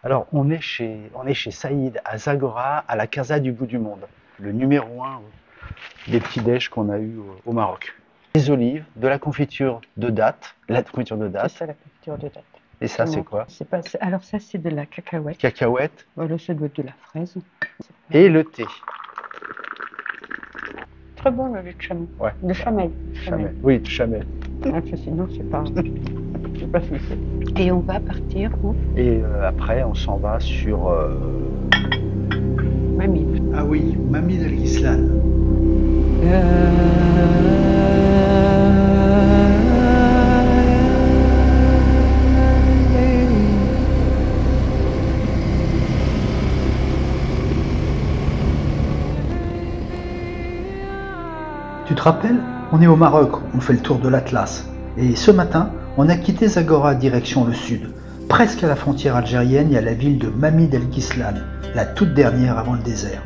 Alors, on est chez Saïd à Zagora, à la Casa du bout du monde. Le numéro 1 des petits déj qu'on a eu au Maroc. Des olives, de la confiture de date, la confiture de C'est date. ça la confiture de date. Et ça, c'est quoi? Alors ça, c'est de la cacahuète. Cacahuètes Voilà, ça doit être de la fraise. et le thé. Très bon le lait de chameau. Ouais. De chamel. Chamel. Oui, chamel. Ah, sinon, c'est pas... je sais pas ce que c'est. Et on va partir où? Et après, on s'en va sur... Mamie. Ah oui, Mamie del Ghizlan. Tu te rappelles? On est au Maroc, on fait le tour de l'Atlas. Et ce matin, on a quitté Zagora direction le sud. Presque à la frontière algérienne, il y a la ville de Mamie del Ghizlan, la toute dernière avant le désert.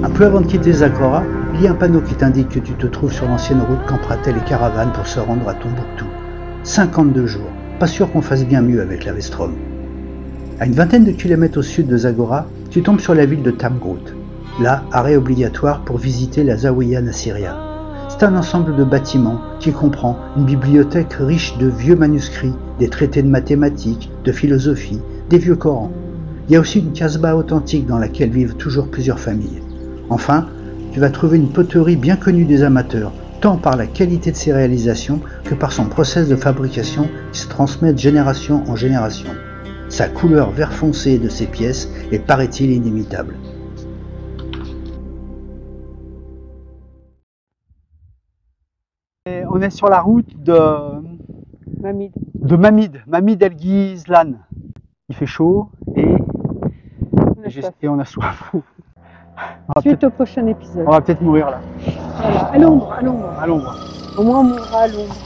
Un peu avant de quitter Zagora, il y a un panneau qui t'indique que tu te trouves sur l'ancienne route qu'empruntaient les caravanes pour se rendre à Tombouctou. 52 jours. Pas sûr qu'on fasse bien mieux avec la Vestrom. À une vingtaine de kilomètres au sud de Zagora, tu tombes sur la ville de Tamgrout. Là, arrêt obligatoire pour visiter la Zawiya Nassiria. C'est un ensemble de bâtiments qui comprend une bibliothèque riche de vieux manuscrits, des traités de mathématiques, de philosophie, des vieux Corans. Il y a aussi une casbah authentique dans laquelle vivent toujours plusieurs familles. Enfin, tu vas trouver une poterie bien connue des amateurs, tant par la qualité de ses réalisations que par son process de fabrication qui se transmet de génération en génération. Sa couleur vert foncé de ses pièces est, paraît-il, inimitable. Et on est sur la route Mamie. Mamie del Ghizlan. Il fait chaud et on a soif. Suite au prochain épisode. On va peut-être mourir là. Voilà, à l'ombre, à l'ombre. À l'ombre. Au moins on mourra à l'ombre.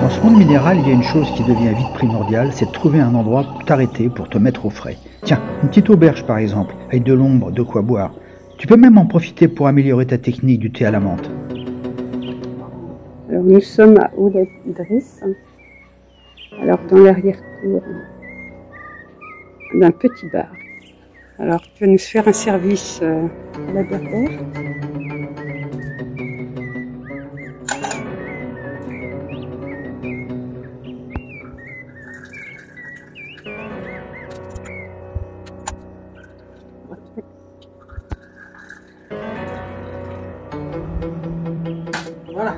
Dans ce monde minéral, il y a une chose qui devient vite primordiale, c'est de trouver un endroit pour t'arrêter, pour te mettre au frais. Tiens, une petite auberge par exemple, avec de l'ombre, de quoi boire. Tu peux même en profiter pour améliorer ta technique du thé à la menthe. Alors nous sommes à Ouled Idriss, alors dans l'arrière-cour d'un petit bar. Alors tu vas nous faire un service à la berbère. Voilà.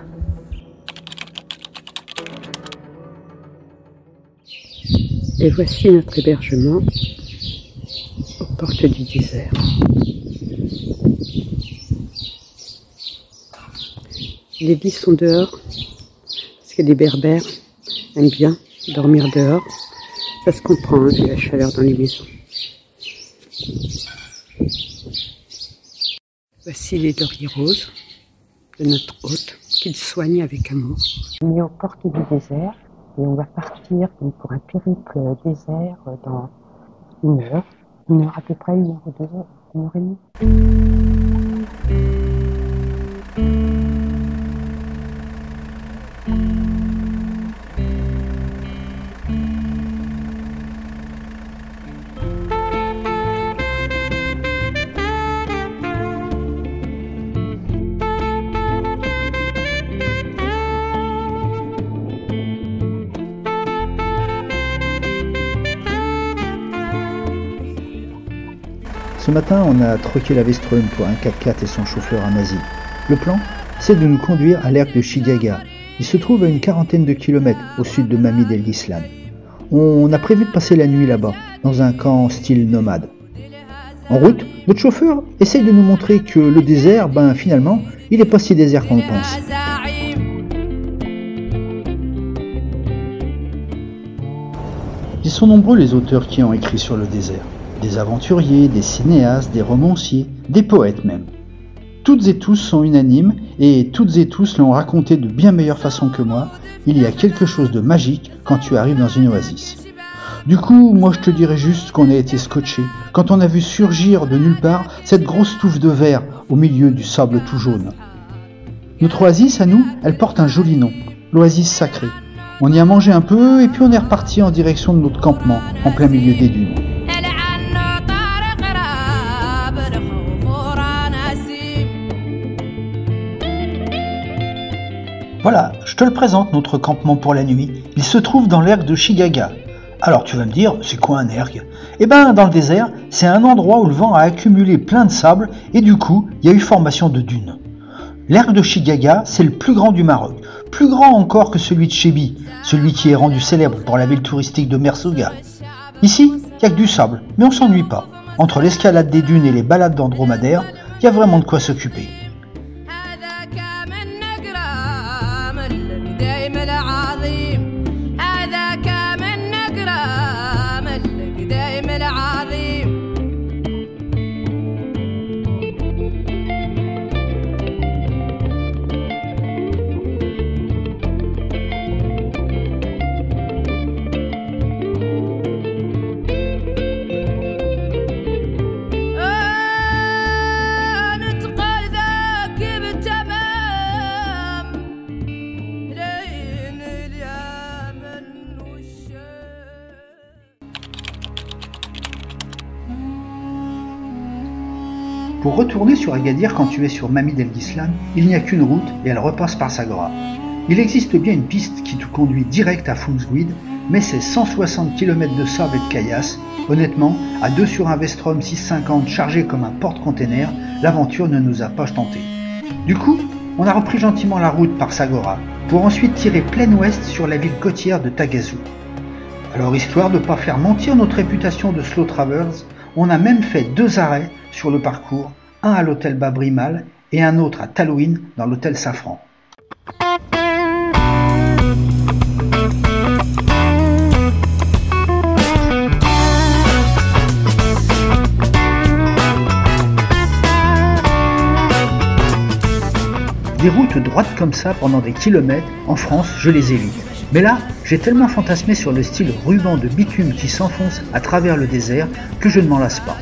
Et voici notre hébergement aux portes du désert. Les lits sont dehors, parce que les berbères aiment bien dormir dehors. Ça se comprend, hein, vu la chaleur dans les maisons. Voici les lauriers roses de notre hôte, qu'il soigne avec amour. On est aux portes du désert. Et on va partir pour un périple désert dans 1 heure à peu près, 1 heure ou 2 heures, 1 heure et demie. Ce matin, on a troqué la Vestrom pour un 4x4 et son chauffeur un Nazi. Le plan, c'est de nous conduire à l'erg de Chidiaga. Il se trouve à une quarantaine de kilomètres au sud de Mamie del Ghizlan. On a prévu de passer la nuit là-bas, dans un camp style nomade. En route, notre chauffeur essaye de nous montrer que le désert, finalement, il n'est pas si désert qu'on le pense. Ils sont nombreux les auteurs qui ont écrit sur le désert. Des aventuriers, des cinéastes, des romanciers, des poètes même. Toutes et tous sont unanimes et toutes et tous l'ont raconté de bien meilleure façon que moi. Il y a quelque chose de magique quand tu arrives dans une oasis. Du coup, moi je te dirais juste qu'on a été scotché quand on a vu surgir de nulle part cette grosse touffe de verre au milieu du sable tout jaune. Notre oasis à nous, elle porte un joli nom, l'oasis sacrée. On y a mangé un peu et puis on est reparti en direction de notre campement en plein milieu des dunes. Voilà, je te le présente notre campement pour la nuit. Il se trouve dans l'erg de Chigaga. Alors tu vas me dire, c'est quoi un erg? Eh ben dans le désert, c'est un endroit où le vent a accumulé plein de sable et du coup, il y a eu formation de dunes. L'erg de Chigaga, c'est le plus grand du Maroc, plus grand encore que celui de Chebi, celui qui est rendu célèbre pour la ville touristique de Merzouga. Ici, il n'y a que du sable, mais on s'ennuie pas. Entre l'escalade des dunes et les balades dans dromadaire, il y a vraiment de quoi s'occuper. Pour retourner sur Agadir quand tu es sur Mamid El Ghisslan, il n'y a qu'une route et elle repasse par Sagora. Il existe bien une piste qui te conduit direct à Foulsguid, mais c'est 160 km de sable et de caillasse. Honnêtement, à 2 sur un Vestrom 650 chargé comme un porte-container, l'aventure ne nous a pas tenté. Du coup, on a repris gentiment la route par Sagora, pour ensuite tirer plein ouest sur la ville côtière de Tagazou. Alors histoire de ne pas faire mentir notre réputation de slow travels, on a même fait 2 arrêts sur le parcours, un à l'hôtel Babrimal et un autre à Talouine dans l'hôtel Safran. Des routes droites comme ça pendant des kilomètres, en France, je les évite. Mais là, j'ai tellement fantasmé sur le style ruban de bitume qui s'enfonce à travers le désert que je ne m'en lasse pas.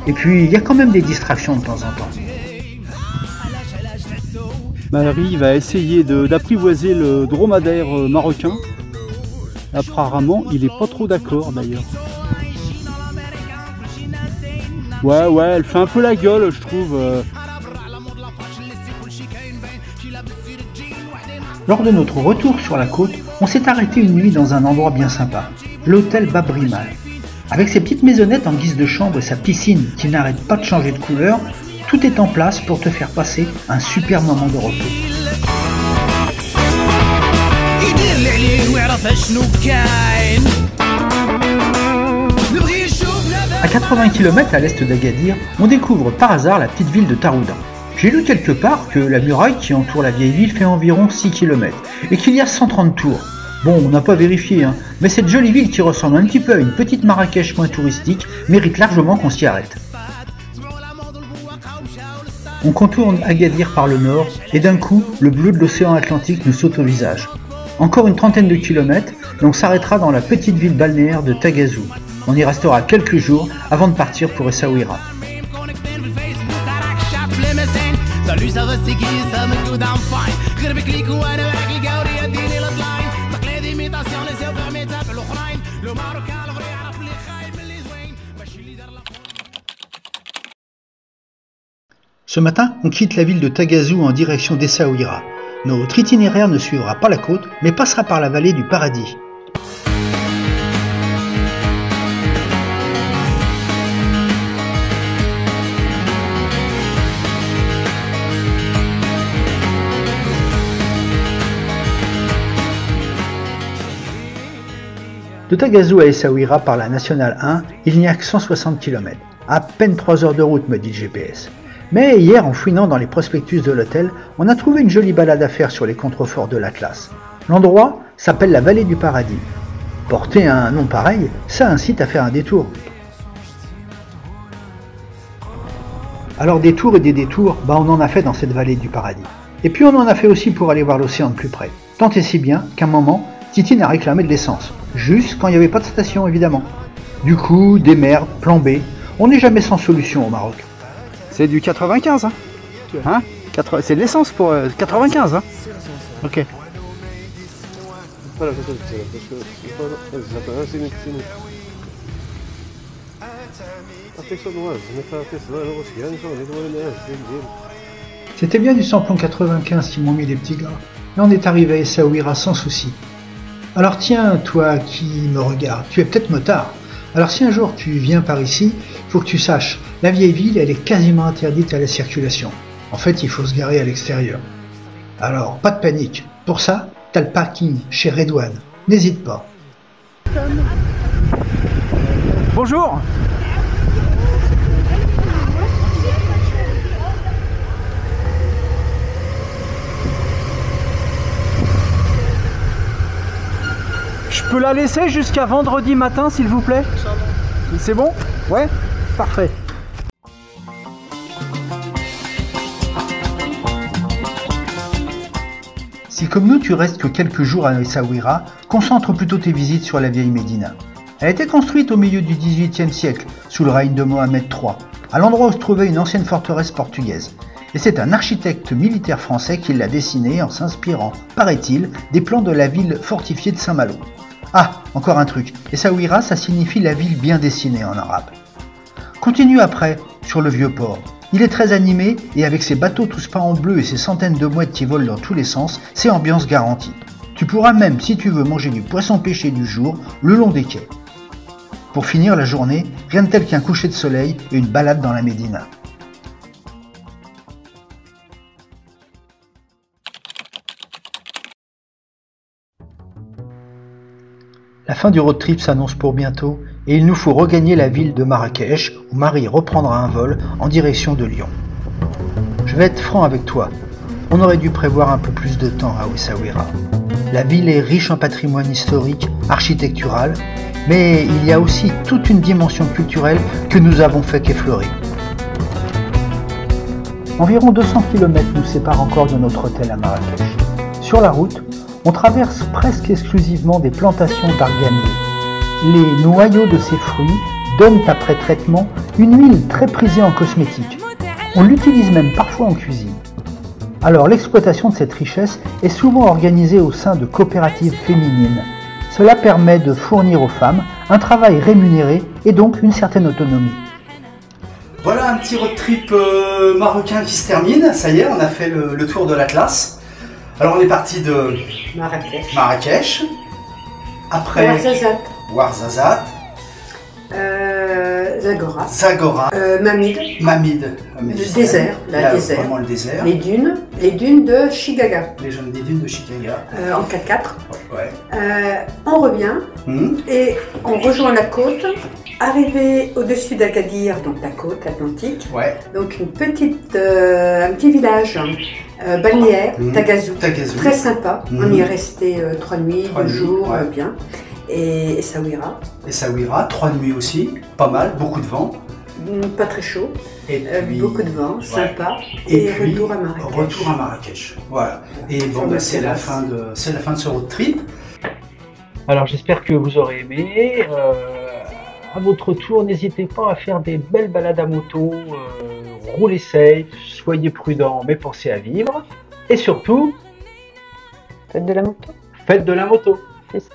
Et puis, il y a quand même des distractions de temps en temps. Marie va essayer d'apprivoiser le dromadaire marocain. Apparemment, il est pas trop d'accord d'ailleurs. Ouais, elle fait un peu la gueule, je trouve. Lors de notre retour sur la côte, on s'est arrêté une nuit dans un endroit bien sympa, l'hôtel Babrimal. Avec ses petites maisonnettes en guise de chambre et sa piscine qui n'arrête pas de changer de couleur, tout est en place pour te faire passer un super moment de repos. À 80 km à l'est d'Agadir, on découvre par hasard la petite ville de Taroudan. J'ai lu quelque part que la muraille qui entoure la vieille ville fait environ 6 km et qu'il y a 130 tours. Bon, on n'a pas vérifié, hein, mais cette jolie ville qui ressemble un petit peu à une petite Marrakech moins touristique mérite largement qu'on s'y arrête. On contourne Agadir par le nord et d'un coup, le bleu de l'océan Atlantique nous saute au visage. Encore une trentaine de kilomètres et on s'arrêtera dans la petite ville balnéaire de Tagazou. On y restera quelques jours avant de partir pour Essaouira. Ce matin, on quitte la ville de Tagazou en direction d'Essaouira. Notre itinéraire ne suivra pas la côte, mais passera par la vallée du Paradis. De Tagazou à Essaouira par la Nationale 1, il n'y a que 160 km. À peine 3 heures de route, me dit le GPS. Mais hier, en fouinant dans les prospectus de l'hôtel, on a trouvé une jolie balade à faire sur les contreforts de l'Atlas. L'endroit s'appelle la vallée du Paradis. Porter un nom pareil, ça incite à faire un détour. Alors des tours et des détours, on en a fait dans cette vallée du paradis. Et puis on en a fait aussi pour aller voir l'océan de plus près. Tant et si bien qu'à un moment, Titine a réclamé de l'essence. Juste quand il n'y avait pas de station évidemment. Du coup, des merdes, plan B. On n'est jamais sans solution au Maroc. C'est du 95, hein, c'est de l'essence pour 95, hein. Ok. C'était bien du samplon 95 qui m'ont mis les petits gars. Et on est arrivé à Essaouira sans souci. Alors tiens, toi qui me regardes, tu es peut-être motard. Alors si un jour tu viens par ici, il faut que tu saches, la vieille ville, elle est quasiment interdite à la circulation. En fait, il faut se garer à l'extérieur. Alors, pas de panique. Pour ça, t'as le parking chez Redouane. N'hésite pas. Bonjour. Je peux la laisser jusqu'à vendredi matin, s'il vous plaît? C'est bon? Ouais? Parfait. Si comme nous tu restes que quelques jours à Essaouira, concentre plutôt tes visites sur la vieille Médina. Elle a été construite au milieu du XVIIIe siècle, sous le règne de Mohamed III, à l'endroit où se trouvait une ancienne forteresse portugaise. Et c'est un architecte militaire français qui l'a dessinée en s'inspirant, paraît-il, des plans de la ville fortifiée de Saint-Malo. Ah, encore un truc, Essaouira ça signifie la ville bien dessinée en arabe. Continue après, sur le vieux port. Il est très animé et avec ses bateaux tous peints en bleu et ses centaines de mouettes qui volent dans tous les sens, c'est ambiance garantie. Tu pourras même, si tu veux, manger du poisson pêché du jour le long des quais. Pour finir la journée, rien de tel qu'un coucher de soleil et une balade dans la Médina. La fin du road trip s'annonce pour bientôt et il nous faut regagner la ville de Marrakech où Marie reprendra un vol en direction de Lyon. Je vais être franc avec toi, on aurait dû prévoir un peu plus de temps à Essaouira. La ville est riche en patrimoine historique, architectural, mais il y a aussi toute une dimension culturelle que nous avons fait qu'effleurer. Environ 200 km nous séparent encore de notre hôtel à Marrakech. Sur la route, on traverse presque exclusivement des plantations d'arganiers. Les noyaux de ces fruits donnent après traitement une huile très prisée en cosmétique. On l'utilise même parfois en cuisine. Alors l'exploitation de cette richesse est souvent organisée au sein de coopératives féminines. Cela permet de fournir aux femmes un travail rémunéré et donc une certaine autonomie. Voilà un petit road trip marocain qui se termine. Ça y est, on a fait le tour de l'Atlas. Alors on est parti de Marrakech. Après Ouarzazate. Zagora. Mamid. Le désert, vraiment le désert. Les dunes de Chigaga. Des dunes de Chigaga. En 4x4. Ouais. On revient et on rejoint la côte. Arrivé au-dessus d'Agadir, donc la côte atlantique. Ouais. Donc un petit village balnéaire, Tagazou. Très sympa. On y est resté 3 nuits, 2 jours, ouais. Bien. Et Essaouira. 3 nuits aussi, pas mal, beaucoup de vent. Pas très chaud, Et puis, beaucoup de vent, sympa. Et puis, retour à Marrakech. Retour à Marrakech. Voilà. Et bon, c'est la fin de ce road trip. Alors j'espère que vous aurez aimé. À votre tour, n'hésitez pas à faire des belles balades à moto. Roulez safe, soyez prudents, mais pensez à vivre. Et surtout, Faites de la moto. faites de la moto. C'est ça.